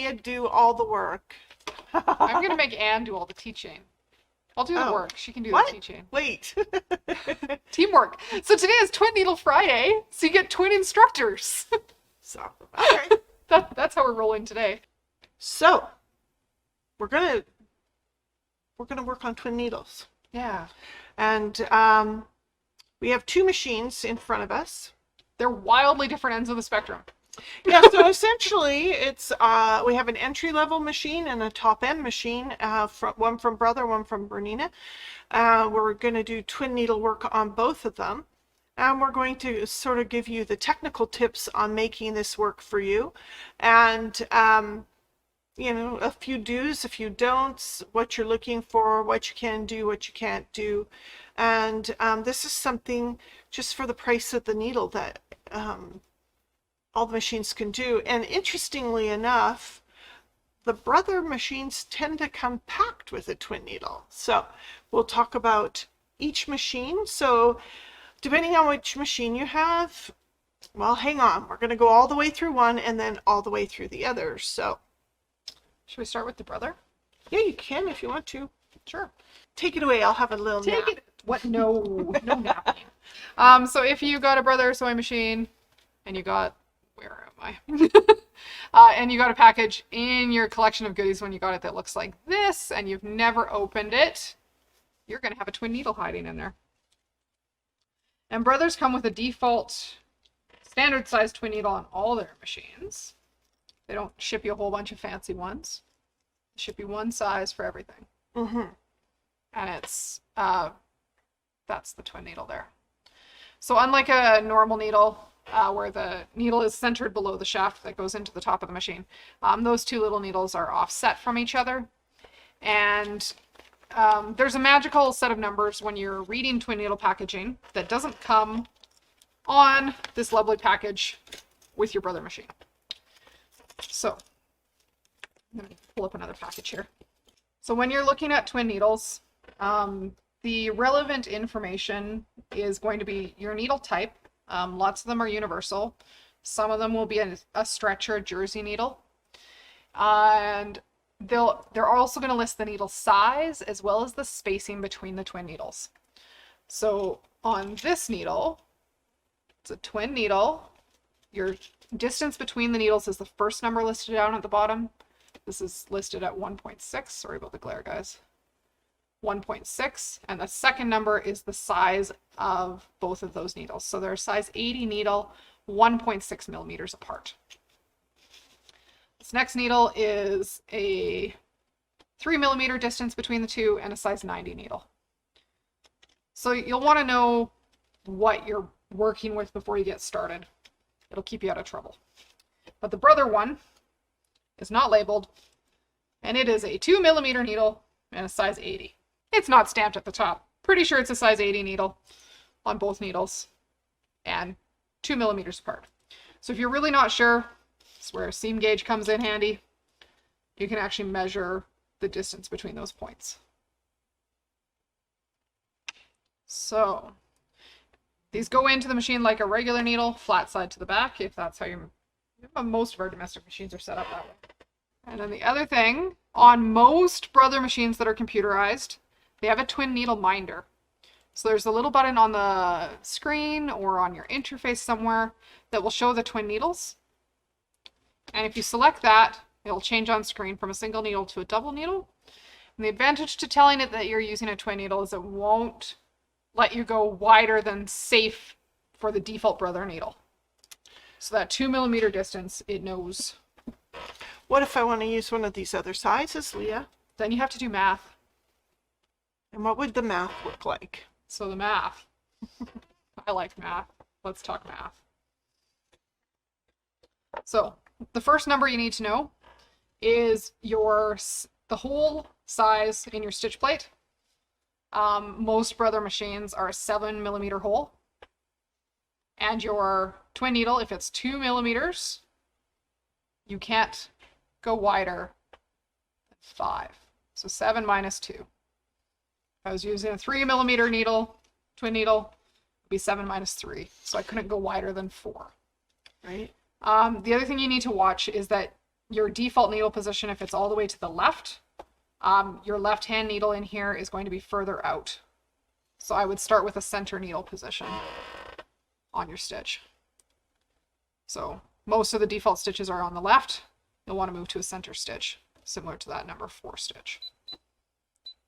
Leah do all the work. I'm going to make Anne do all the teaching. I'll do the work. She can do the teaching. Wait. Teamwork. So today is Twin Needle Friday, so you get twin instructors. So, okay. That's how we're rolling today. So, we're gonna work on twin needles. Yeah. And we have two machines in front of us. They're wildly different ends of the spectrum. Yeah, so essentially it's we have an entry-level machine and a top-end machine, one from Brother, one from Bernina. We're going to do twin needle work on both of them, and we're going to sort of give you the technical tips on making this work for you, and you know, a few do's, a few don'ts, what you're looking for, what you can do, what you can't do. And this is something just for the price of the needle that all the machines can do. And interestingly enough, the Brother machines tend to come packed with a twin needle. So we'll talk about each machine. So depending on which machine you have, well, hang on. We're going to go all the way through one and then all the way through the other. So should we start with the Brother? yeah, you can if you want to. Sure. Take it away. I'll have a little nap. What? No napping. So if you got a Brother sewing machine and you got, where am I? And you got a package in your collection of goodies when you got it that looks like this, and you've never opened it, you're going to have a twin needle hiding in there. And Brothers come with a default standard size twin needle on all their machines. They don't ship you a whole bunch of fancy ones. They ship you one size for everything. Mm-hmm. And it's, that's the twin needle there. So unlike a normal needle, where the needle is centered below the shaft that goes into the top of the machine, those two little needles are offset from each other. And there's a magical set of numbers when you're reading twin needle packaging that doesn't come on this lovely package with your Brother machine. So I'm going to pull up another package here. So when you're looking at twin needles, the relevant information is going to be your needle type. Lots of them are universal. Some of them will be a stretch or a jersey needle. And they're also going to list the needle size as well as the spacing between the twin needles. So on this needle, it's a twin needle. Your distance between the needles is the first number listed down at the bottom. This is listed at 1.6. Sorry about the glare, guys. 1.6, and the second number is the size of both of those needles. So they're a size 80 needle, 1.6 millimeters apart. This next needle is a 3 millimeter distance between the two and a size 90 needle. So you'll want to know what you're working with before you get started. It'll keep you out of trouble. But the Brother one is not labeled, and it is a 2 millimeter needle and a size 80. It's not stamped at the top. Pretty sure it's a size 80 needle on both needles and 2 millimeters apart. So if you're really not sure, it's where a seam gauge comes in handy. You can actually measure the distance between those points. So these go into the machine like a regular needle, flat side to the back, if that's how most of our domestic machines are set up that way. And then the other thing, on most Brother machines that are computerized, they have a twin needle minder. So there's a little button on the screen or on your interface somewhere that will show the twin needles. And if you select that, it'll change on screen from a single needle to a double needle. And the advantage to telling it that you're using a twin needle is it won't let you go wider than safe for the default Brother needle. So that 2 millimeter distance, it knows. What if I want to use one of these other sizes, Leah? Then you have to do math. And what would the math look like? So the math. I like math. Let's talk math. So the first number you need to know is the hole size in your stitch plate. Most Brother machines are a 7 millimeter hole. And your twin needle, if it's 2 millimeters, you can't go wider than 5. So 7 minus 2. If I was using a 3 millimeter needle, twin needle, it would be 7 minus 3. So I couldn't go wider than 4. Right. The other thing you need to watch is that your default needle position, if it's all the way to the left, your left hand needle in here is going to be further out. So I would start with a center needle position on your stitch. So most of the default stitches are on the left. You'll want to move to a center stitch, similar to that number 4 stitch.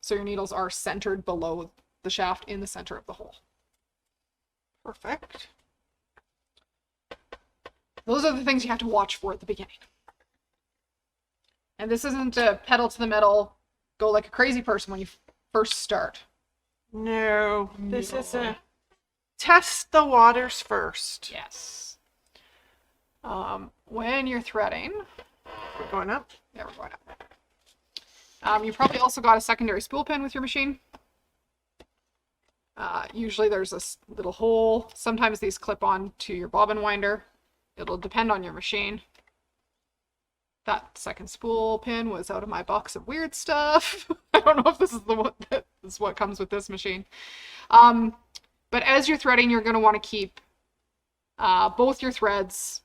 So your needles are centered below the shaft in the center of the hole. Perfect. Those are the things you have to watch for at the beginning. And this isn't a pedal to the metal, go like a crazy person when you first start. No, this is a test the waters first. Yes. When you're threading, We're going up. yeah, we're going up. You probably also got a secondary spool pin with your machine. Usually there's a little hole. Sometimes these clip on to your bobbin winder. It'll depend on your machine. That second spool pin was out of my box of weird stuff. I don't know if this is the one that is what comes with this machine. But as you're threading, you're going to want to keep both your threads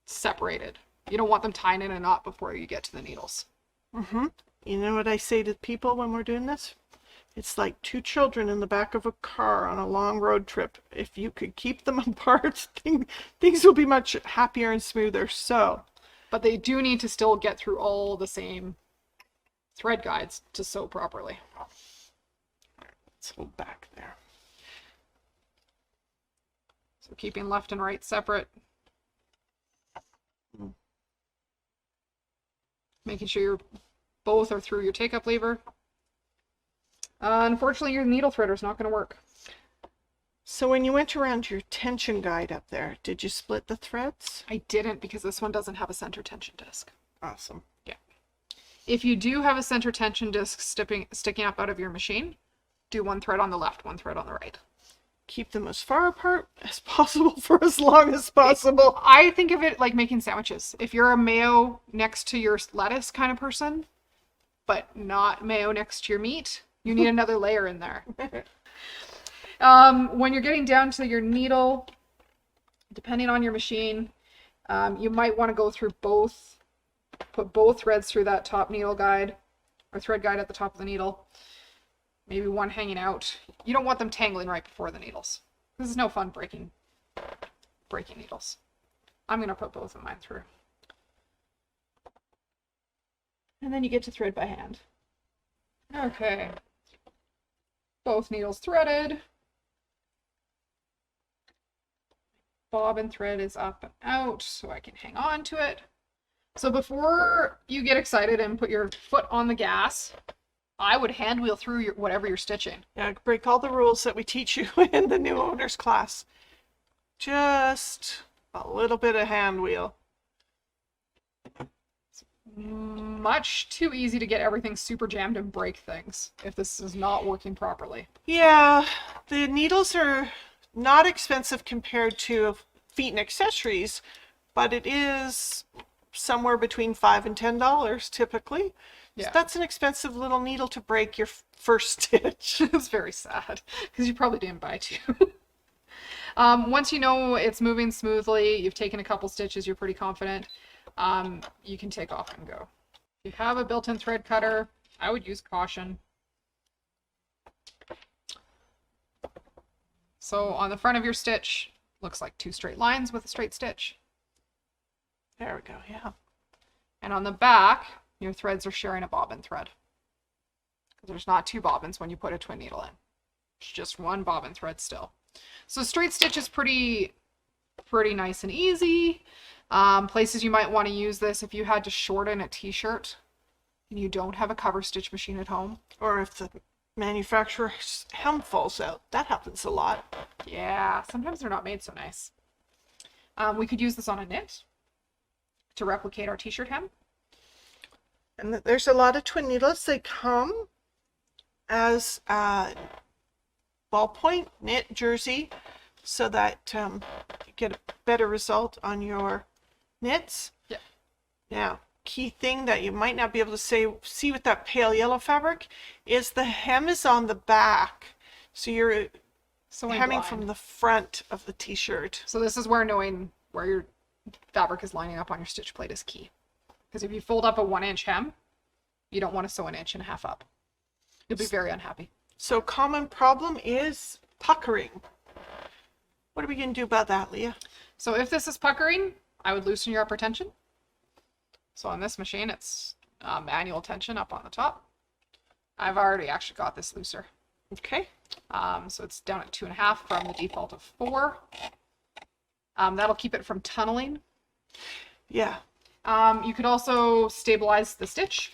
separated. You don't want them tying in a knot before you get to the needles. Mm-hmm. You know what I say to people when we're doing this? It's like 2 children in the back of a car on a long road trip. If you could keep them apart, things will be much happier and smoother. So, But they do need to still get through all the same thread guides to sew properly. let's hold back there. So keeping left and right separate. Making sure you're both are through your take-up lever. Unfortunately, your needle threader is not going to work. So when you went around your tension guide up there, did you split the threads? I didn't because this one doesn't have a center tension disc. Awesome. Yeah. If you do have a center tension disc sticking up out of your machine, do 1 thread on the left, 1 thread on the right. Keep them as far apart as possible for as long as possible. I think of it like making sandwiches. If you're a mayo next to your lettuce kind of person, but not mayo next to your meat, you need another layer in there. When you're getting down to your needle, depending on your machine, you might want to go through put both threads through that top needle guide or thread guide at the top of the needle. Maybe one hanging out. You don't want them tangling right before the needles. This is no fun breaking needles. I'm going to put both of mine through. And then you get to thread by hand. Okay. Both needles threaded. Bobbin thread is up and out so I can hang on to it. So before you get excited and put your foot on the gas, I would hand wheel through whatever you're stitching. Yeah, break all the rules that we teach you in the new owners class. Just a little bit of hand wheel. Much too easy to get everything super jammed and break things if this is not working properly. Yeah, the needles are not expensive compared to feet and accessories, but it is somewhere between $5 and $10 typically. Yeah. So that's an expensive little needle to break your first stitch. It's very sad because you probably didn't buy 2. Once you know it's moving smoothly, you've taken a couple stitches, you're pretty confident, you can take off and go. If you have a built-in thread cutter, I would use caution. So on the front of your stitch, looks like 2 straight lines with a straight stitch. There we go, yeah. And on the back, your threads are sharing a bobbin thread. There's not 2 bobbins when you put a twin needle in. It's just 1 bobbin thread still. So straight stitch is pretty nice and easy. Places you might want to use this if you had to shorten a t-shirt and you don't have a cover stitch machine at home. Or if the manufacturer's hem falls out. That happens a lot. Yeah, sometimes they're not made so nice. We could use this on a knit to replicate our t-shirt hem. And there's a lot of twin needles. They come as ballpoint knit jersey so that you get a better result on your knits. Yeah. Now, key thing that you might not be able to see with that pale yellow fabric is the hem is on the back. So you're hemming from the front of the t-shirt. So this is where knowing where your fabric is lining up on your stitch plate is key. Because if you fold up a 1-inch hem, you don't want to sew an inch and a half up. You'll be very unhappy. So common problem is puckering. What are we going to do about that, Leah? So if this is puckering, I would loosen your upper tension. So on this machine, it's manual tension up on the top. I've already actually got this looser. Okay. So it's down at 2.5 from the default of 4. That'll keep it from tunneling. Yeah. You could also stabilize the stitch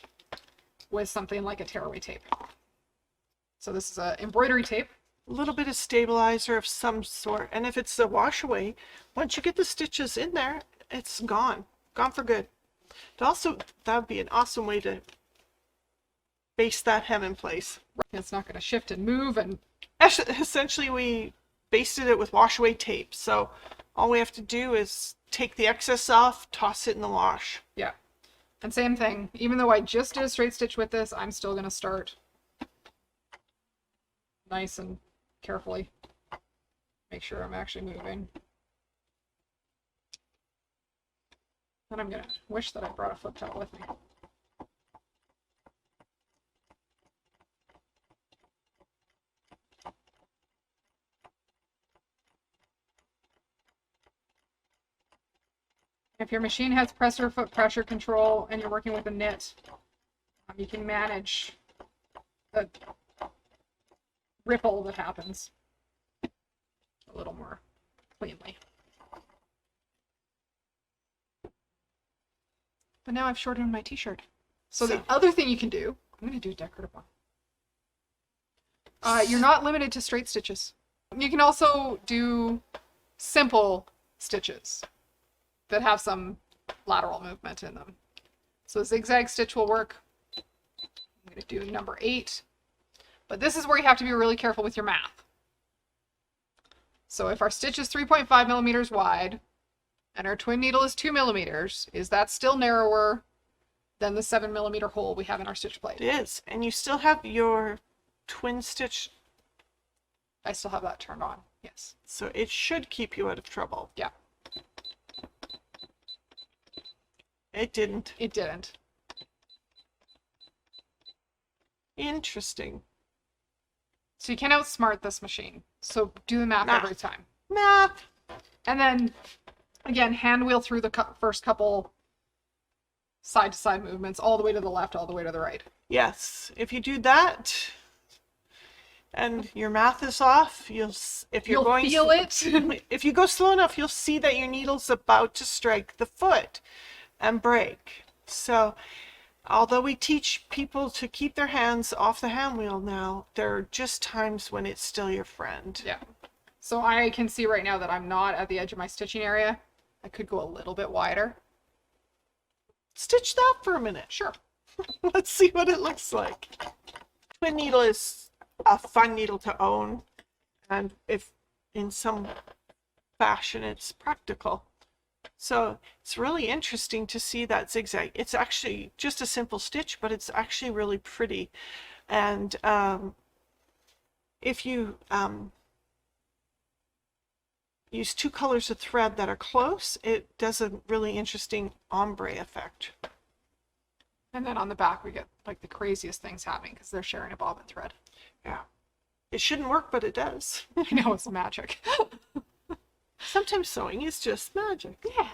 with something like a tearaway tape. So this is a embroidery tape. A little bit of stabilizer of some sort. And if it's the wash away, once you get the stitches in there, it's gone. Gone for good. It also, that would be an awesome way to base that hem in place. It's not going to shift and move. And Essentially, we basted it with wash away tape. So all we have to do is take the excess off, toss it in the wash. yeah. And same thing, even though I just did a straight stitch with this, I'm still going to start nice and carefully. Make sure I'm actually moving. And I'm going to wish that I brought a flip towel with me. If your machine has presser foot pressure control and you're working with a knit, you can manage the ripple that happens a little more cleanly. But now I've shortened my t-shirt. So the other thing you can do, I'm going to do a decorative one. You're not limited to straight stitches. You can also do simple stitches that have some lateral movement in them. So a zigzag stitch will work. I'm going to do number 8. But this is where you have to be really careful with your math. So if our stitch is 3.5 millimeters wide and our twin needle is 2 millimeters, is that still narrower than the 7 millimeter hole we have in our stitch plate? It is. And you still have your twin stitch. I still have that turned on, yes. So it should keep you out of trouble. Yeah. It didn't. It didn't. Interesting. So you can outsmart this machine. So do the math every time. Math. And then, again, hand wheel through the first couple side-to-side movements, all the way to the left, all the way to the right. Yes. If you do that and your math is off, you'll feel it. If you go slow enough, you'll see that your needle's about to strike the foot and break. So although we teach people to keep their hands off the hand wheel now, there are just times when it's still your friend. Yeah. So I can see right now that I'm not at the edge of my stitching area. I could go a little bit wider. Stitch that for a minute. Sure. Let's see what it looks like. Twin needle is a fun needle to own, and if in some fashion it's practical. So it's really interesting to see that zigzag. It's actually just a simple stitch, but it's actually really pretty. And if you use 2 colors of thread that are close, it does a really interesting ombre effect. And then on the back, we get like the craziest things happening because they're sharing a bobbin thread. Yeah. It shouldn't work, but it does. I know, it's magic. Sometimes sewing is just magic. Yeah.